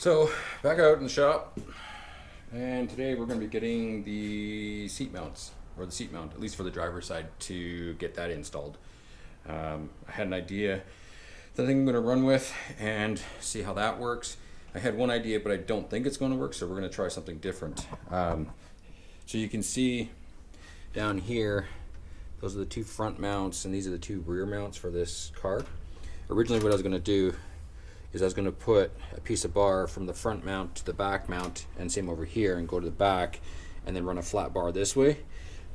So back out in the shop, and today we're going to be getting the seat mounts, or the seat mount, at least for the driver's side, to get that installed. I had an idea that I think I'm going to run with and see how that works. I had one idea, but I don't think it's going to work, so we're going to try something different. So you can see down here, those are the two front mounts, and these are the two rear mounts for this car. Originally what I was going to do is I was going to put a piece of bar from the front mount to the back mount, and same over here, and go to the back and then run a flat bar this way.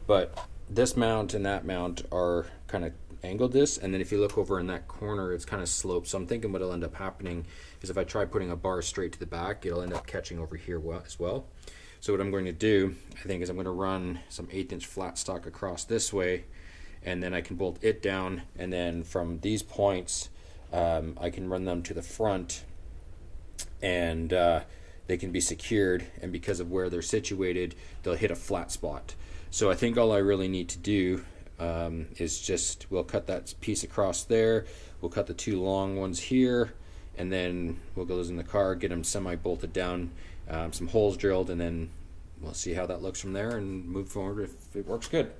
But this mount and that mount are kind of angled this, and then if you look over in that corner, it's kind of sloped. So I'm thinking what'll end up happening is if I try putting a bar straight to the back, it'll end up catching over here as well. So what I'm going to do, I think, is I'm going to run some 1/8" flat stock across this way, and then I can bolt it down, and then from these points I can run them to the front, and they can be secured, and because of where they're situated, they'll hit a flat spot. So I think all I really need to do is just, we'll cut that piece across there, we'll cut the two long ones here, and then we'll go those in the car, get them semi-bolted down, some holes drilled, and then we'll see how that looks from there and move forward if it works good.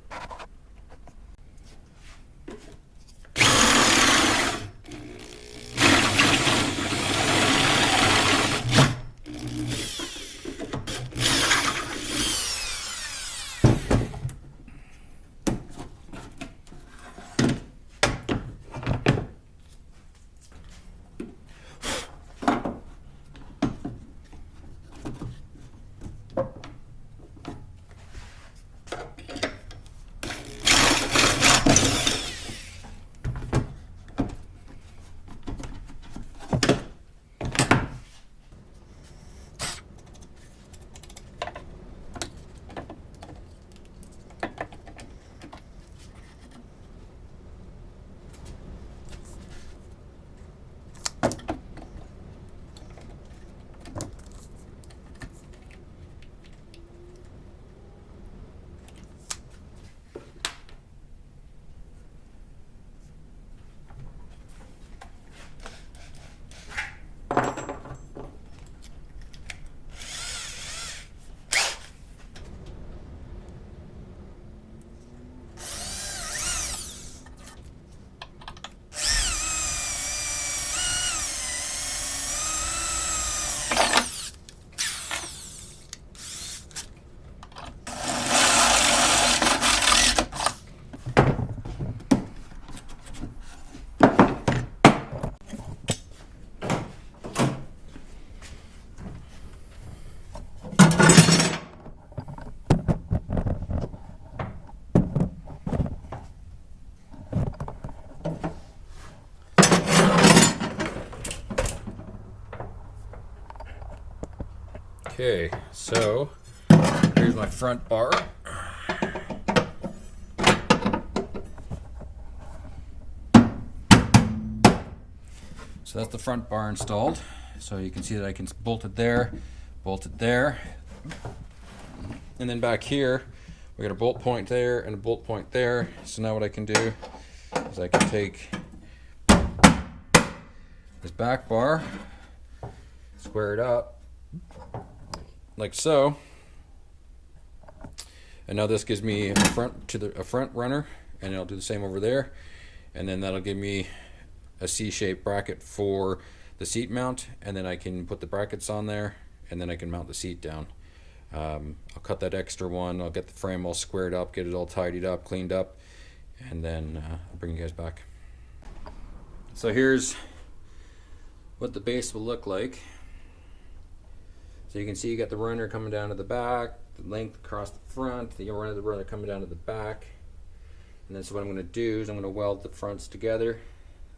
Okay, so here's my front bar. So that's the front bar installed. So you can see that I can bolt it there, and then back here we got a bolt point there and a bolt point there. So now what I can do is I can take this back bar, square it up like so, and now this gives me a front runner, and I'll do the same over there, and then that'll give me a C-shaped bracket for the seat mount, and then I can put the brackets on there, and then I can mount the seat down. I'll cut that extra one, I'll get the frame all squared up, get it all tidied up, cleaned up, and then I'll bring you guys back. So here's what the base will look like. So you can see you got the runner coming down to the back, the length across the front, the runner coming down to the back. And then so what I'm going to do is I'm going to weld the fronts together.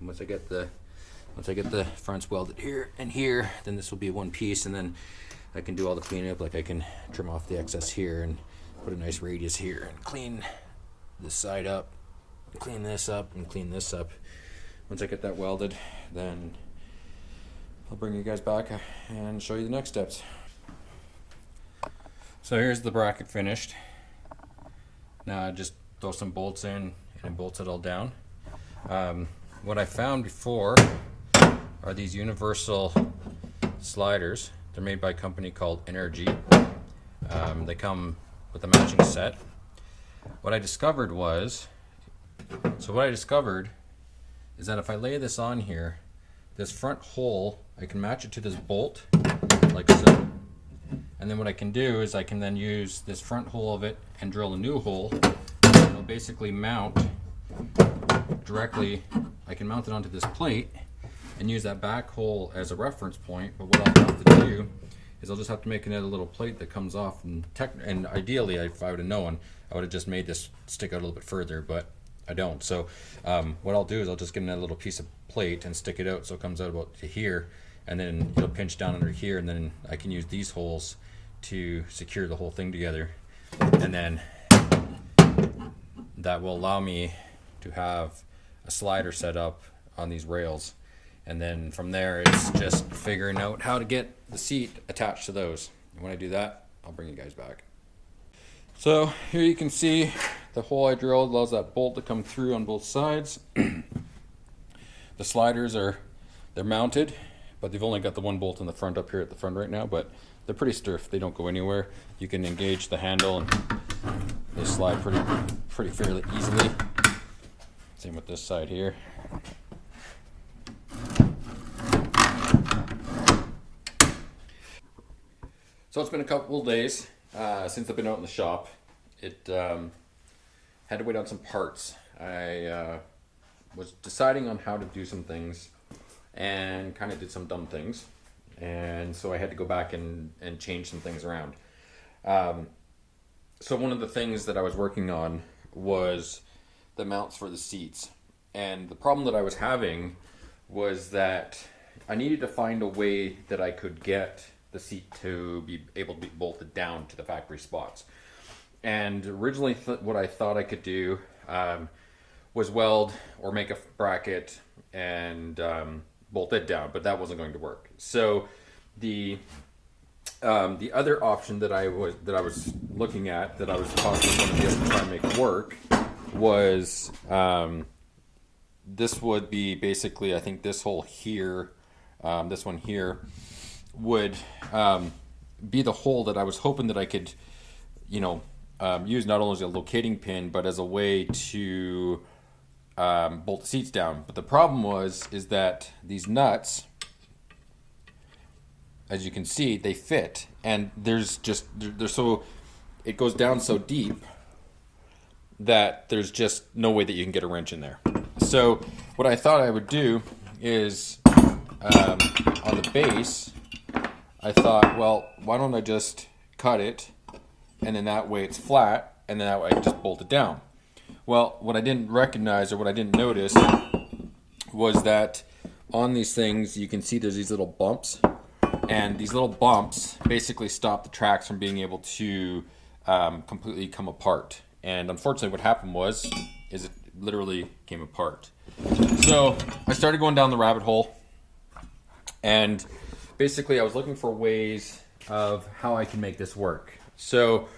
And once I get the fronts welded here and here, then this will be one piece, and then I can do all the cleanup. Like I can trim off the excess here and put a nice radius here and clean this side up, clean this up, and clean this up. Once I get that welded, then I'll bring you guys back and show you the next steps. So here's the bracket finished. Now I just throw some bolts in and it bolts it all down. What I found before are these universal sliders They're made by a company called Energy. They come with a matching set. What I discovered is that if I lay this on here, this front hole, I can match it to this bolt, like so. And then what I can do is I can then use this front hole of it and drill a new hole. And it'll basically mount directly. I can mount it onto this plate and use that back hole as a reference point. But what I'll have to do is I'll just have to make another little plate that comes off. And ideally, if I would have known, I would have just made this stick out a little bit further, but I don't. So what I'll do is I'll just get another little piece of plate and stick it out so it comes out about to here, and then it'll pinch down under here, and then I can use these holes to secure the whole thing together. And then that will allow me to have a slider set up on these rails. And then from there, it's just figuring out how to get the seat attached to those. And when I do that, I'll bring you guys back. So here you can see the hole I drilled allows that bolt to come through on both sides. The sliders they're mounted, but they've only got the one bolt in the front up here at the front right now, but they're pretty stiff. They don't go anywhere. You can engage the handle and they slide pretty fairly easily. Same with this side here. So it's been a couple of days since I've been out in the shop. It had to wait on some parts. I was deciding on how to do some things and kind of did some dumb things. And so I had to go back and change some things around. So one of the things that I was working on was the mounts for the seats. And the problem that I was having was that I needed to find a way that I could get the seat to be able to be bolted down to the factory spots. And originally what I thought I could do was weld or make a bracket and bolt it down, but that wasn't going to work. So the other option that I was looking at, that I was possibly going to be able to try and make work, was this would be basically, I think this hole here, this one here, would be the hole that I was hoping that I could, use not only as a locating pin, but as a way to bolt the seats down. But the problem is that these nuts, as you can see, they fit, and it goes down so deep that there's just no way that you can get a wrench in there. So what I thought I would do is on the base, I thought, well, why don't I just cut it, and then that way it's flat, and then that way I can just bolt it down. Well, what I didn't recognize, or what I didn't notice, was that on these things you can see there's these little bumps, and these little bumps basically stop the tracks from being able to completely come apart. And unfortunately what happened is it literally came apart. So I started going down the rabbit hole, and basically I was looking for ways of how I can make this work. So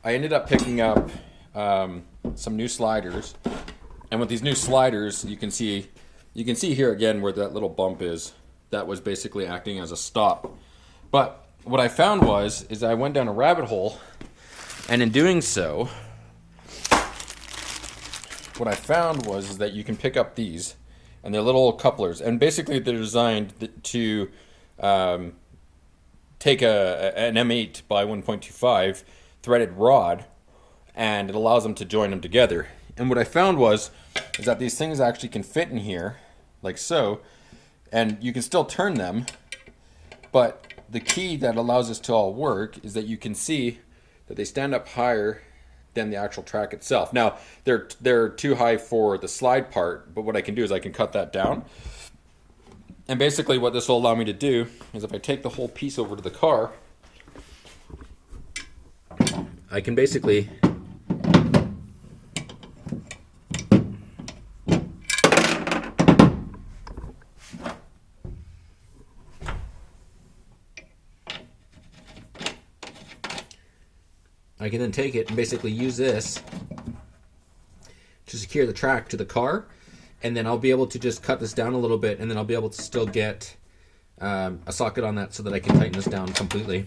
I ended up picking up some new sliders, and with these new sliders you can see here again where that little bump is. That was basically acting as a stop. But what I found is I went down a rabbit hole, and in doing so, what I found is that you can pick up these, and they're little couplers, and basically they're designed to take an M8 by 1.25 threaded rod, and it allows them to join them together. And what I found is that these things actually can fit in here, like so, and you can still turn them, but the key that allows this to all work is that you can see that they stand up higher than the actual track itself. Now, they're too high for the slide part, but what I can do is I can cut that down. And basically what this will allow me to do is if I take the whole piece over to the car, I can basically then take it and basically use this to secure the track to the car, and then I'll be able to just cut this down a little bit, and then I'll be able to still get a socket on that so that I can tighten this down completely.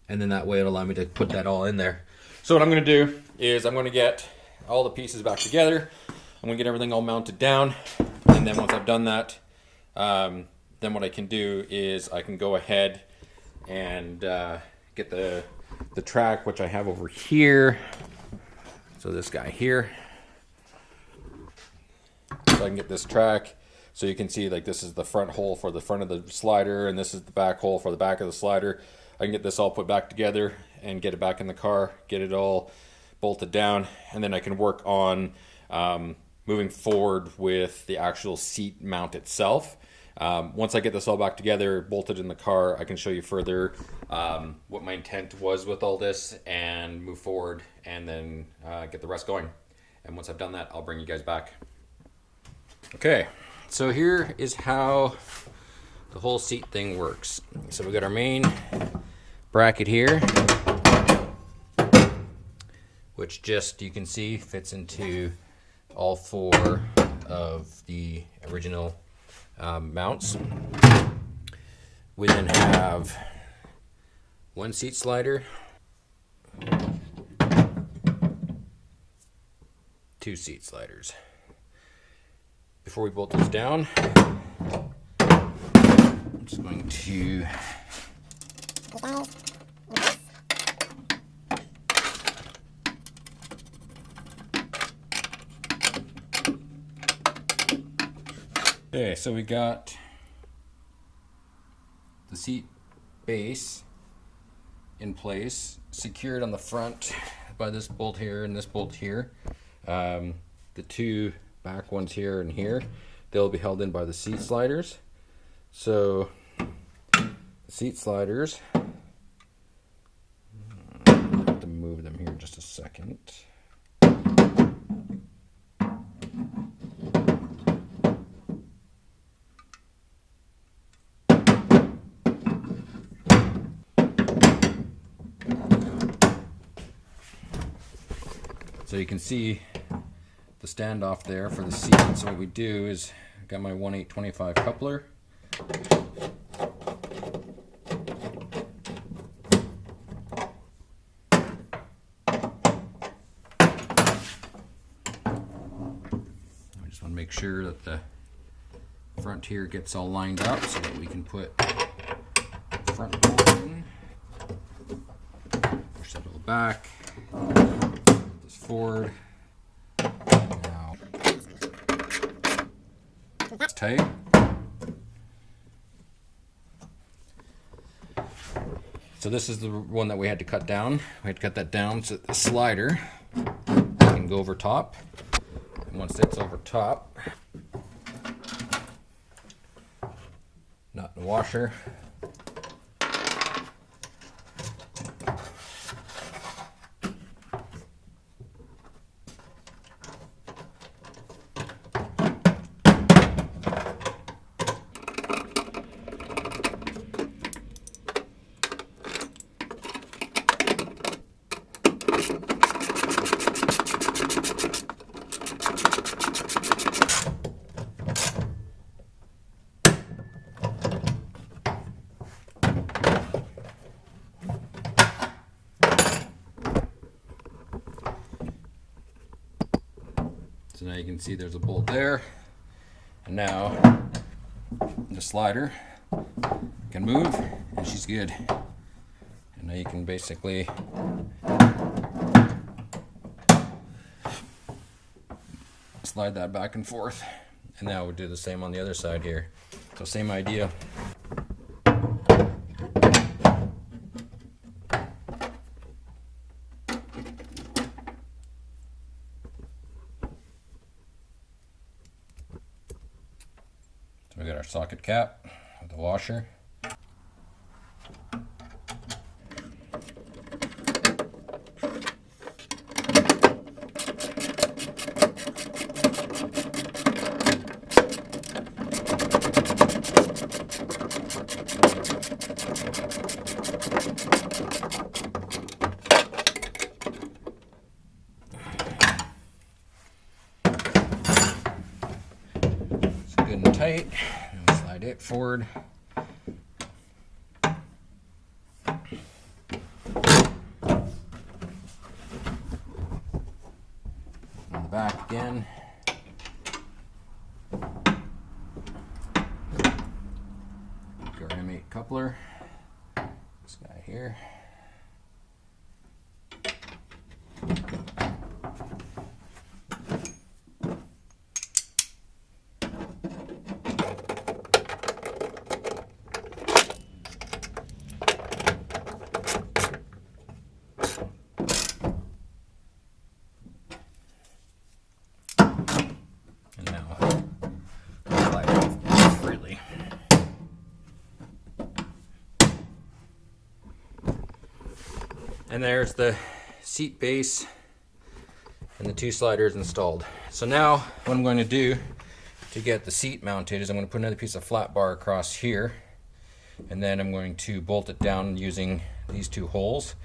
And then that way it'll allow me to put that all in there. So what I'm going to do is I'm going to get all the pieces back together. I'm going to get everything all mounted down. And then once I've done that, then what I can do is I can go ahead and get the track, which I have over here. So this guy here. So I can get this track. So you can see, like, this is the front hole for the front of the slider, and this is the back hole for the back of the slider. I can get this all put back together and get it back in the car, get it all bolted down, and then I can work on moving forward with the actual seat mount itself. Once I get this all back together, bolted in the car, I can show you further what my intent was with all this and move forward and then get the rest going. And once I've done that, I'll bring you guys back. Okay, so here is how the whole seat thing works. So we got our main bracket here, which just, you can see, fits into all four of the original mounts. We then have one seat slider, two seat sliders. Before we bolt this down, I'm just going to okay, so we got the seat base in place, secured on the front by this bolt here and this bolt here. The two back ones here and here, they'll be held in by the seat sliders. So the seat sliders, I have to move them here just a second. So you can see the standoff there for the seat. So what we do is, I've got my 1/825 coupler. I just want to make sure that the front here gets all lined up so that we can put the front bolt in. Push that a little back. This forward. Now it's tight. So this is the one that we had to cut down. We had to cut that down so that the slider can go over top. And once it's over top, nut and washer. So now you can see there's a bolt there, and now the slider can move, and she's good. And now you can basically slide that back and forth, and now we'll do the same on the other side here. So same idea. We got our socket cap with the washer. It's good and tight. forward. On the back again. Our M8 coupler. This guy here. And there's the seat base and the 2 sliders installed. So now what I'm going to do to get the seat mounted is I'm going to put another piece of flat bar across here, and then I'm going to bolt it down using these 2 holes,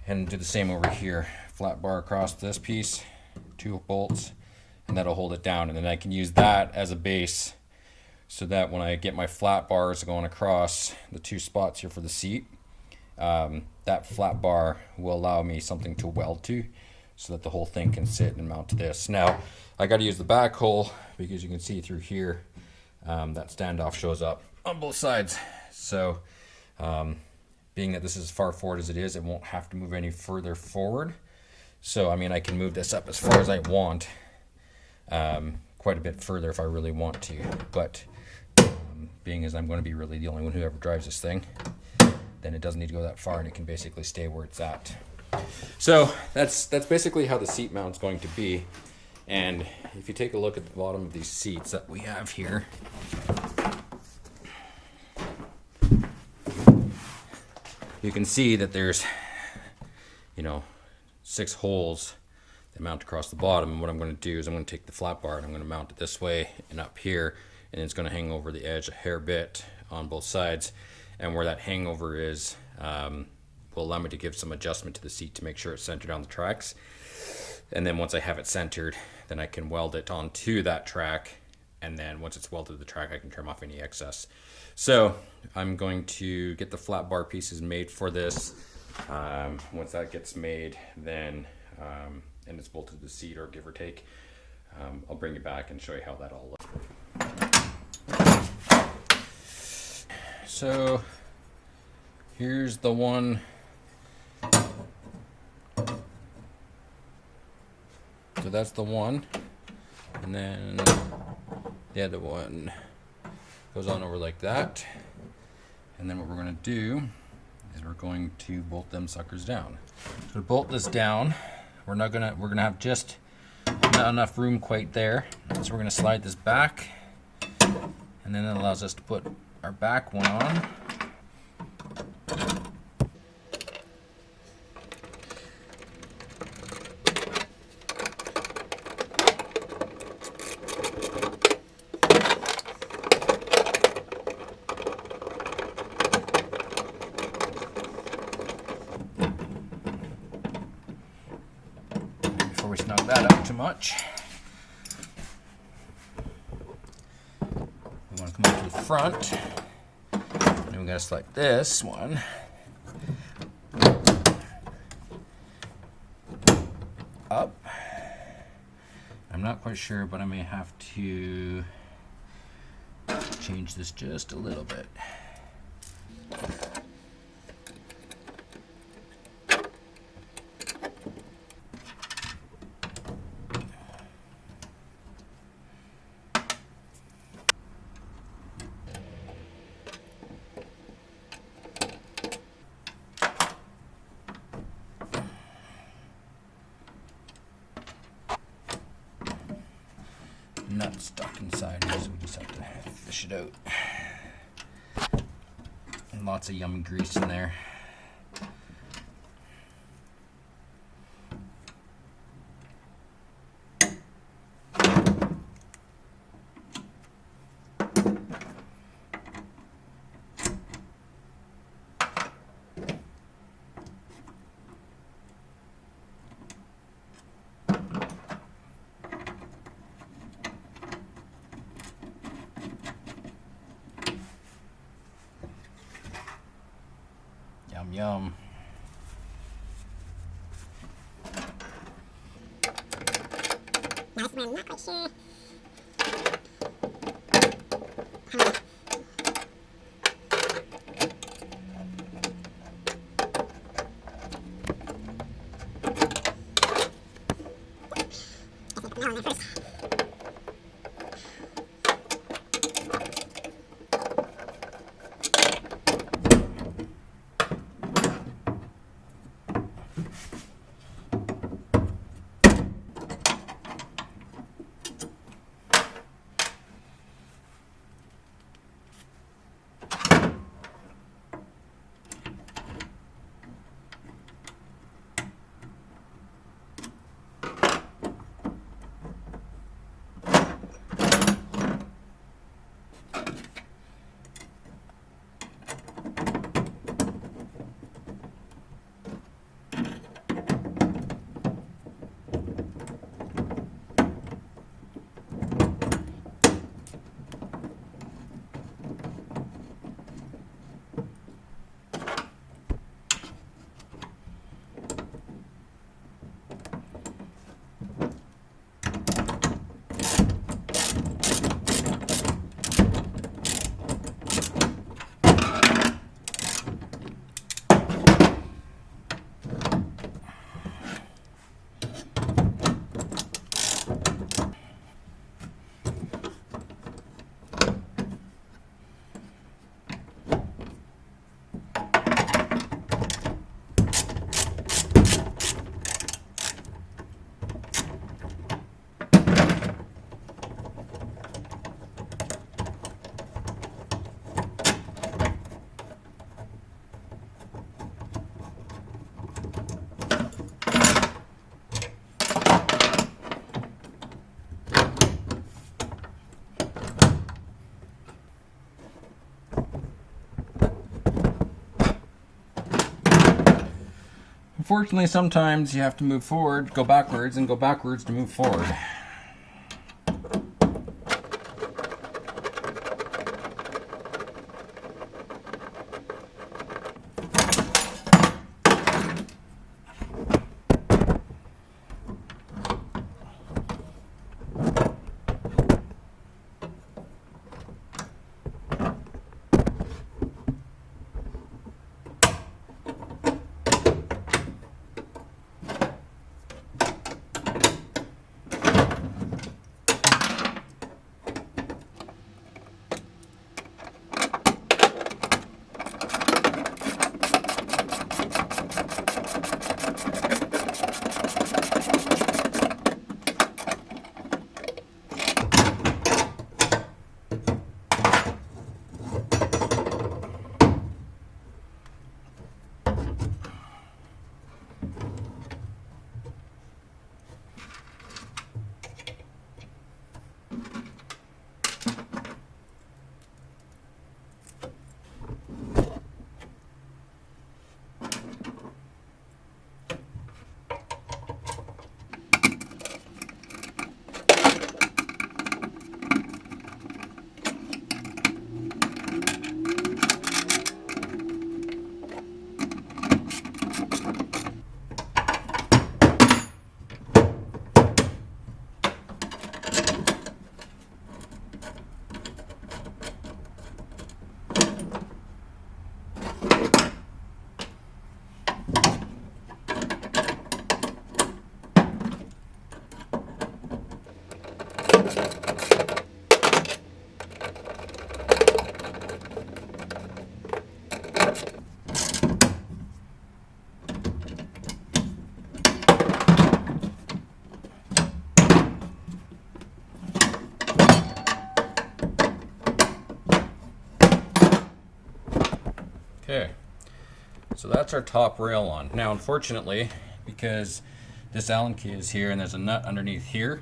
and do the same over here. Flat bar across this piece, 2 bolts, and that'll hold it down. And then I can use that as a base so that when I get my flat bars going across the 2 spots here for the seat, that flat bar will allow me something to weld to so that the whole thing can sit and mount to this. Now I got to use the back hole because you can see through here that standoff shows up on both sides. So being that this is as far forward as it is, it won't have to move any further forward. So I mean, I can move this up as far as I want, quite a bit further if I really want to, but being as I'm going to be really the only one who ever drives this thing, then it doesn't need to go that far, and it can basically stay where it's at. So that's basically how the seat mount's going to be. And if you take a look at the bottom of these seats that we have here, you can see that there's, 6 holes that mount across the bottom. And what I'm going to do is I'm going to take the flat bar and I'm going to mount it this way and up here, and it's going to hang over the edge a hair bit on both sides. And where that hangover is will allow me to give some adjustment to the seat to make sure it's centered on the tracks. And then once I have it centered, then I can weld it onto that track. And then once it's welded to the track, I can trim off any excess. So I'm going to get the flat bar pieces made for this. Once that gets made, then and it's bolted to the seat, or give or take, I'll bring you back and show you how that all looks. So here's the one. So that's the one, and then the other one goes on over like that. And then what we're going to do is we're going to bolt them suckers down. So to bolt this down, we're gonna have just not enough room quite there. So we're going to slide this back, and then that allows us to put our back one on. Before we snug that up too much, we want to come up to the front. And we gotta select this one. Up. I'm not quite sure, but I may have to change this just a little bit. Nut stuck inside here, so we just have to fish it out. And lots of yummy grease in there. Yum. Nice, but I'm not quite sure. Unfortunately, sometimes you have to move forward, go backwards, and go backwards to move forward. Okay, so that's our top rail on. Now, unfortunately, because this Allen key is here and there's a nut underneath here,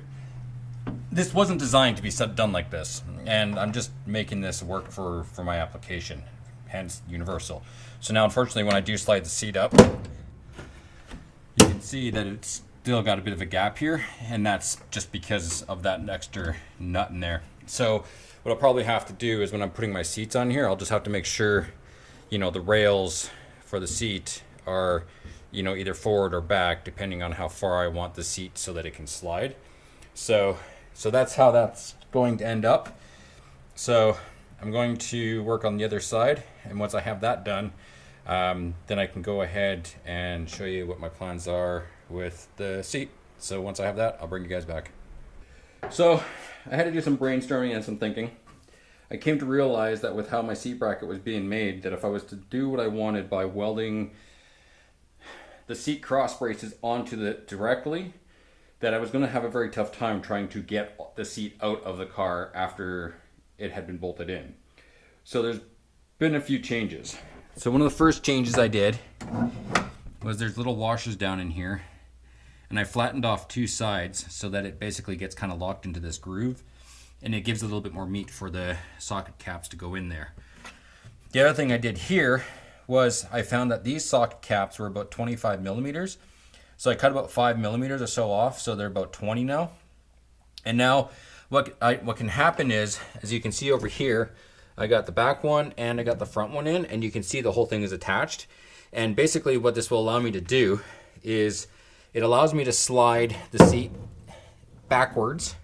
this wasn't designed to be done like this, and I'm just making this work for my application, hence universal. So now, unfortunately, when I do slide the seat up, you can see that it's still got a bit of a gap here, and that's just because of that extra nut in there. So what I'll probably have to do is when I'm putting my seats on here, I'll just have to make sure, you know, the rails for the seat are, you know, either forward or back, depending on how far I want the seat so that it can slide. So that's how that's going to end up. So I'm going to work on the other side, and once I have that done, then I can go ahead and show you what my plans are with the seat. So once I have that, I'll bring you guys back. So I had to do some brainstorming and some thinking. I came to realize that with how my seat bracket was being made, that if I was to do what I wanted by welding the seat cross braces onto it directly, that I was going to have a very tough time trying to get the seat out of the car after it had been bolted in. So there's been a few changes. So one of the first changes I did was there's little washers down in here, and I flattened off two sides so that it basically gets kind of locked into this groove, and it gives a little bit more meat for the socket caps to go in there. The other thing I did here was I found that these socket caps were about 25 millimeters. So I cut about 5 millimeters or so off, so they're about 20 now. And now what can happen is, as you can see over here, I got the back one and I got the front one in, and you can see the whole thing is attached. And basically what this will allow me to do is it allows me to slide the seat backwards.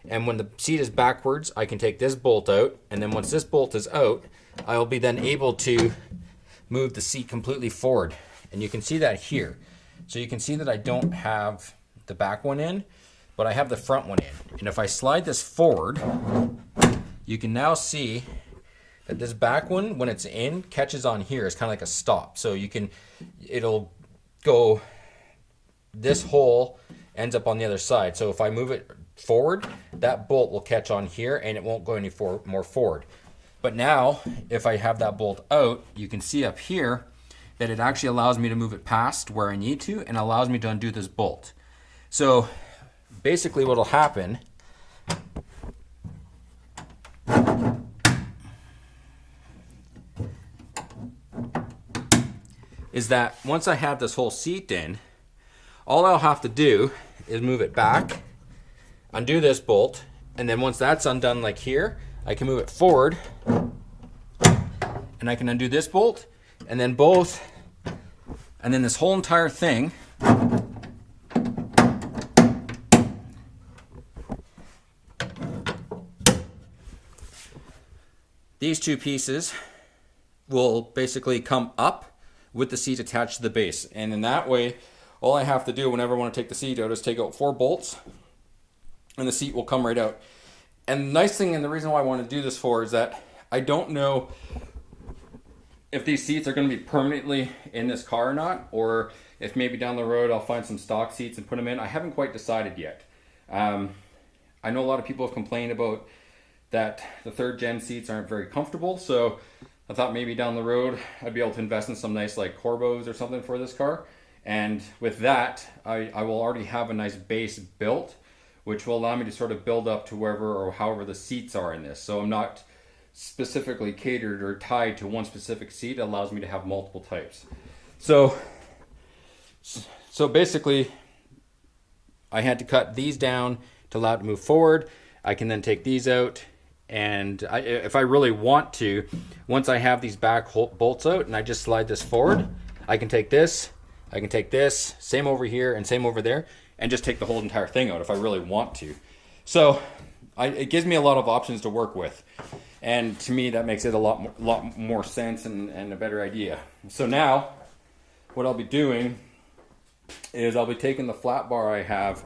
And when the seat is backwards, I can take this bolt out, and then once this bolt is out, I will be then able to move the seat completely forward. And you can see that here. So you can see that I don't have the back one in, but I have the front one in. And if I slide this forward, you can now see that this back one, when it's in, catches on here. It's kind of like a stop. So it'll go, this hole ends up on the other side. So if I move it forward, that bolt will catch on here and it won't go any more forward. But now, if I have that bolt out, you can see up here that it actually allows me to move it past where I need to and allows me to undo this bolt. So basically what will happen is that once I have this whole seat in, all I'll have to do is move it back, undo this bolt, and then once that's undone like here, I can move it forward and I can undo this bolt, and then both, and then this whole entire thing these two pieces will basically come up with the seat attached to the base. And in that way, all I have to do whenever I want to take the seat out is take out 4 bolts and the seat will come right out. And the nice thing, and the reason why I want to do this for, is that I don't know if these seats are going to be permanently in this car or not, or if maybe down the road I'll find some stock seats and put them in. I haven't quite decided yet. I know a lot of people have complained about that the 3rd gen seats aren't very comfortable, so I thought maybe down the road I'd be able to invest in some nice like Corbos or something for this car. And with that, I will already have a nice base built, which will allow me to sort of build up to wherever or however the seats are in this. So I'm not specifically catered or tied to one specific seat. It allows me to have multiple types. So basically, I had to cut these down to allow it to move forward. I can then take these out, and if I really want to, once I have these back bolts out and I just slide this forward, I can take this, same over here and same over there, and just take the whole entire thing out if I really want to. So it gives me a lot of options to work with. And to me, that makes it a lot more sense and a better idea. So now, what I'll be doing is I'll be taking the flat bar I have,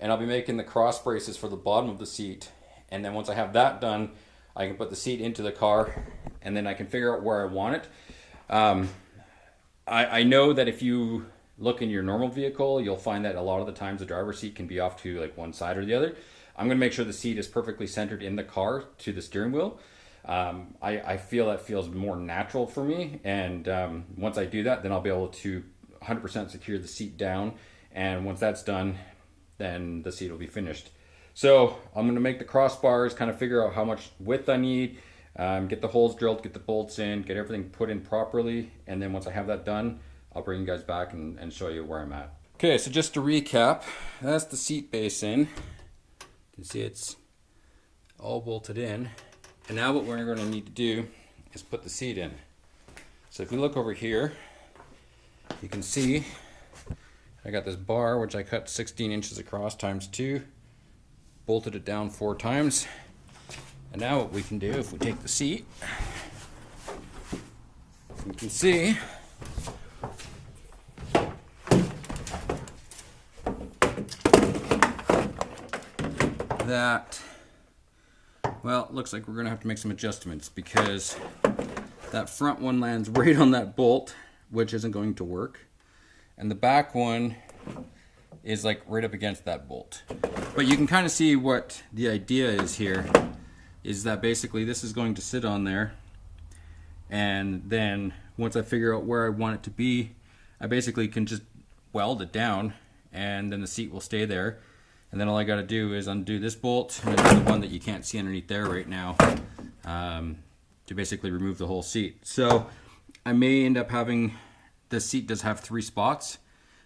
and I'll be making the cross braces for the bottom of the seat. And then once I have that done, I can put the seat into the car, and then I can figure out where I want it. I know that if you look in your normal vehicle, you'll find that a lot of the times the driver's seat can be off to like one side or the other. I'm going to make sure the seat is perfectly centered in the car to the steering wheel. I feel that feels more natural for me, and once I do that, then I'll be able to 100% secure the seat down, and once that's done, then the seat will be finished. So I'm going to make the crossbars, kind of figure out how much width I need, get the holes drilled, get the bolts in, get everything put in properly, and then once I have that done, I'll bring you guys back and show you where I'm at. Okay, so just to recap, that's the seat base in. You can see it's all bolted in. And now what we're going to need to do is put the seat in. So if you look over here, you can see I got this bar, which I cut 16 inches across times 2, bolted it down 4 times. And now what we can do, if we take the seat, you can see that, well, it looks like we're going to have to make some adjustments because that front one lands right on that bolt, which isn't going to work. And the back one is like right up against that bolt. But you can kind of see what the idea is here, is that basically this is going to sit on there. And then once I figure out where I want it to be, I basically can just weld it down and then the seat will stay there. And then all I got to do is undo this bolt and then the one that you can't see underneath there right now to basically remove the whole seat. So I may end up having, this seat does have 3 spots.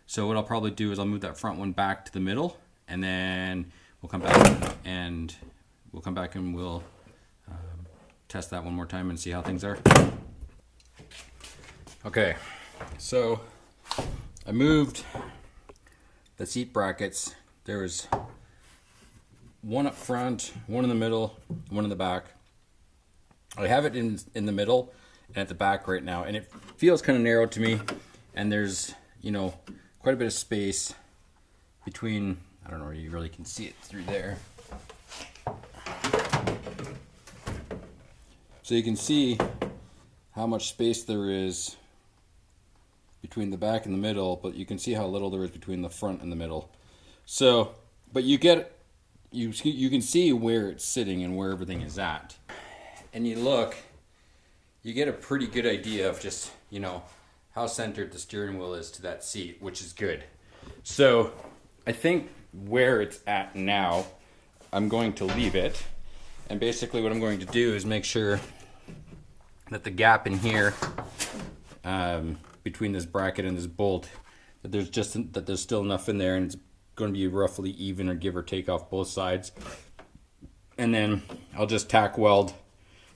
So what I'll probably do is I'll move that front one back to the middle and then we'll come back and we'll test that one more time and see how things are. Okay, so I moved the seat brackets. There was one up front, one in the middle, one in the back. I have it in the middle and at the back right now, and it feels kind of narrow to me. And there's, you know, quite a bit of space between, I don't know, you really can see it through there. So you can see how much space there is between the back and the middle, but you can see how little there is between the front and the middle. So, but you can see where it's sitting and where everything is at. And you look, you get a pretty good idea of just, you know, how centered the steering wheel is to that seat, which is good. So I think where it's at now, I'm going to leave it. And basically what I'm going to do is make sure that the gap in here between this bracket and this bolt, that there's still enough in there and it's going to be roughly even or give or take off both sides. And then I'll just tack weld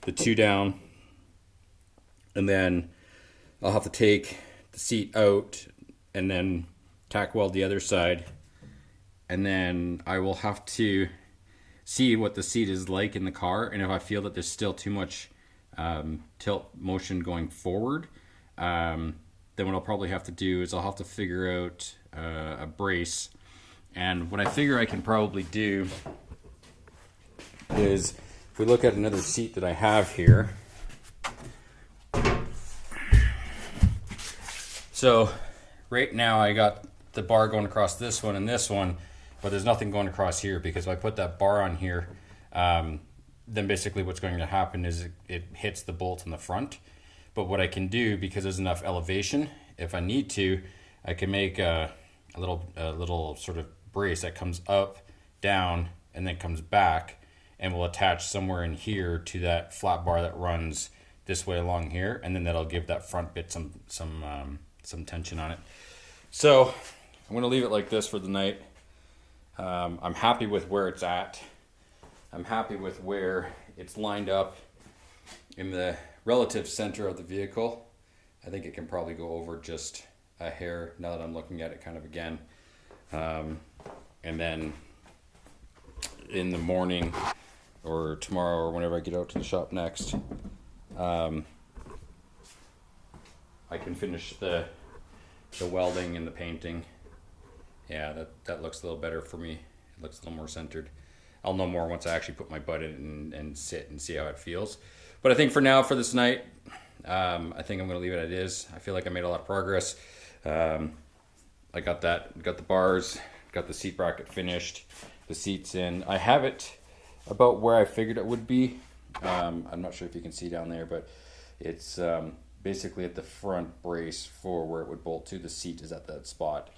the 2 down, and then I'll have to take the seat out and then tack weld the other side, and then I will have to see what the seat is like in the car, and if I feel that there's still too much tilt motion going forward, then what I'll probably have to do is I'll have to figure out a brace. And what I figure I can probably do is, if we look at another seat that I have here, so right now I got the bar going across this one and this one, but there's nothing going across here, because if I put that bar on here, then basically what's going to happen is it hits the bolt in the front. But what I can do, because there's enough elevation, if I need to, I can make a little sort of brace that comes up, down, and then comes back, and will attach somewhere in here to that flat bar that runs this way along here, and then that'll give that front bit some tension on it. So I'm going to leave it like this for the night. I'm happy with where it's at. I'm happy with where it's lined up in the relative center of the vehicle. I think it can probably go over just a hair now that I'm looking at it kind of again. And then in the morning or tomorrow or whenever I get out to the shop next, I can finish the welding and the painting. Yeah, that looks a little better for me. It looks a little more centered. I'll know more once I actually put my butt in and sit and see how it feels. But I think for now, for this night, I think I'm going to leave it as it is. I feel like I made a lot of progress. I got the bars, got the seat bracket finished, the seats in. I have it about where I figured it would be. I'm not sure if you can see down there, but it's basically at the front brace for where it would bolt to. The seat is at that spot,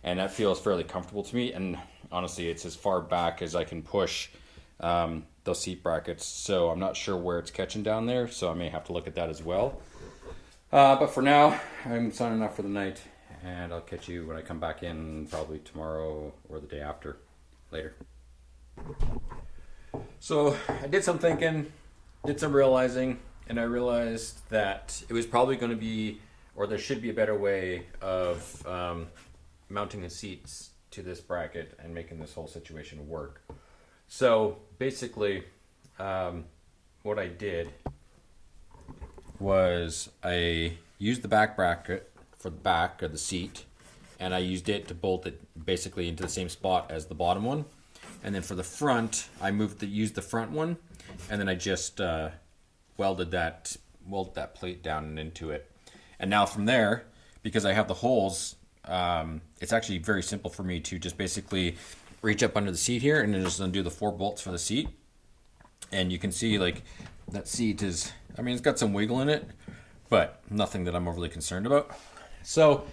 and that feels fairly comfortable to me. And honestly, it's as far back as I can push those seat brackets, so I'm not sure where it's catching down there, so I may have to look at that as well. But for now, I'm signing off for the night, and I'll catch you when I come back in probably tomorrow or the day after. Later. So I did some thinking, did some realizing. and I realized that it was probably going to be, or there should be a better way of mounting the seats to this bracket and making this whole situation work. So basically, what I did was I used the back bracket for the back of the seat, and I used it to bolt it basically into the same spot as the bottom one. And then for the front, I used the front one, and then I just welded that plate down and into it. And now from there, because I have the holes, it's actually very simple for me to just basically reach up under the seat here and then just undo the 4 bolts for the seat. And you can see like that seat is, I mean, it's got some wiggle in it, but nothing that I'm overly concerned about. So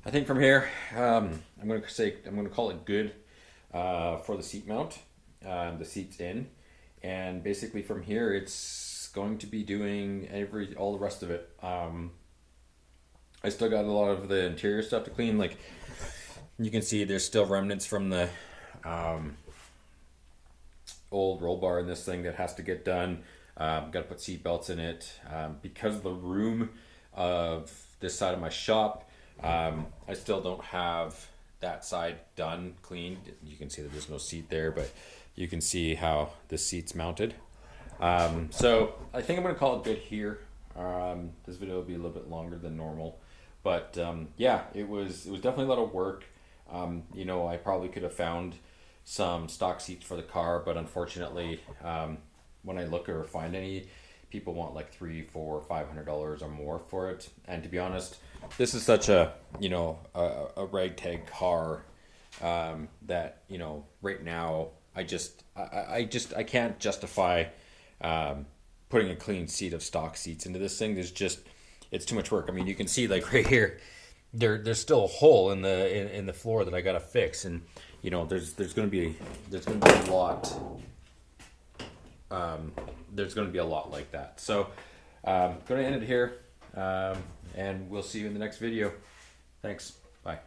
I think from here, I'm going to call it good for the seat mount. The seat's in, and basically from here, it's going to be doing all the rest of it. I still got a lot of the interior stuff to clean. Like you can see, there's still remnants from the old roll bar in this thing that has to get done. Got to put seat belts in it. Because of the room of this side of my shop, I still don't have that side done, cleaned. You can see that there's no seat there, but you can see how the seat's mounted. So I think I'm going to call it good here. This video will be a little bit longer than normal, but yeah, it was definitely a lot of work. You know, I probably could have found some stock seats for the car, but unfortunately, when I look or find any, people want like $300, $400, $500 or more for it. And to be honest, this is such a, you know, a ragtag car that, you know, right now I can't justify putting a clean seat of stock seats into this thing. It's too much work. I mean, you can see like right here, there's still a hole in the floor that I gotta fix, and you know, there's gonna be a lot. There's going to be a lot like that. So I'm going to end it here, and we'll see you in the next video. Thanks. Bye.